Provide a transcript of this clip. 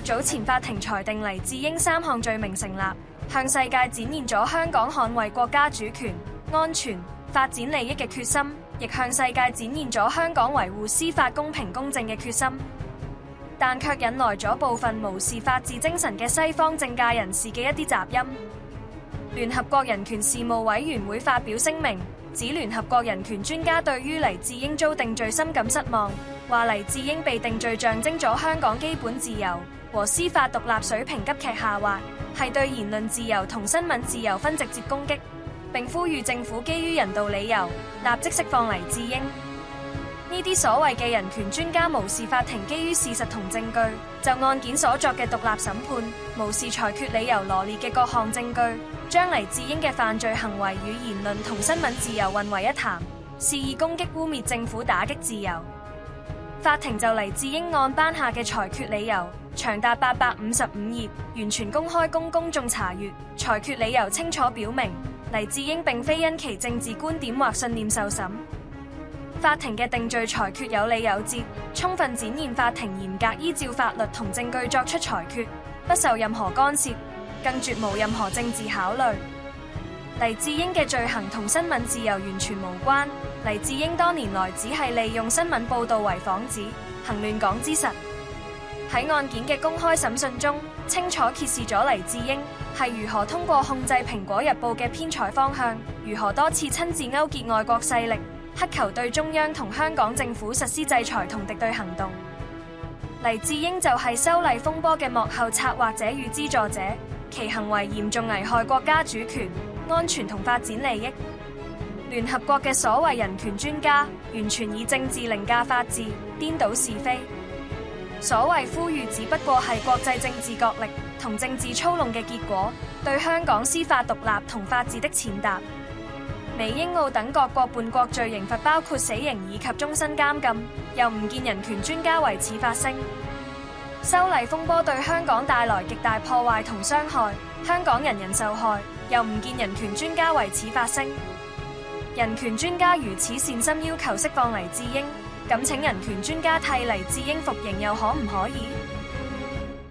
早前法庭裁定黎智英3項罪名成立，向世界展現咗香港捍衛國家主權、安全、發展利益嘅決心，亦向世界展現咗香港維護司法公平公正嘅決心。但卻引來咗部分無視法治精神嘅西方政界人士嘅一啲雜音。聯合國人權事務委員會發表聲明，指聯合國人權專家對於黎智英遭定罪深感失望，話黎智英被定罪象徵咗香港基本自由和司法獨立水平急劇下滑，係對言論自由同新聞自由分直接攻擊，並呼籲政府基於人道理由立即釋放黎智英。呢啲所謂嘅人權專家無視法庭基於事實同證據，就案件所作嘅獨立審判，無視裁決理由羅列嘅各項證據，將黎智英嘅犯罪行為與言論同新聞自由混為一談，肆意攻擊污衊政府，打擊自由。法庭就黎智英案頒下嘅裁決理由長達855頁，完全公開供公眾查閱。裁決理由清楚表明，黎智英並非因其政治觀點或信念受審。法庭嘅定罪裁決有理有節，充分展現法庭嚴格依照法律同證據作出裁決，不受任何干涉，更絕無任何政治考慮。黎智英嘅罪行同新聞自由完全無關，黎智英多年來只係利用新聞報導為幌子，行亂港之實。喺案件嘅公開審訊中，清楚揭示咗黎智英係如何通過控制《蘋果日報》嘅編採方向，如何多次親自勾結外國勢力，乞求對中央同香港政府實施制裁同敵對行動。黎智英就係修例風波嘅幕後策劃者與資助者，其行為嚴重危害國家主權、安全同發展利益。聯合國嘅所謂人權專家，完全以政治凌駕法治，顛倒是非。所謂呼籲只不過係國際政治角力同政治操弄嘅結果，對香港司法獨立同法治的踐踏。美英澳等各國叛國罪刑罰包括死刑以及終身監禁，又唔見人權專家為此發聲。修例風波對香港帶來極大破壞同傷害，香港人人受害，又唔見人權專家為此發聲。人權專家如此善心要求釋放黎智英，咁請人權專家替黎智英服刑又可唔可以？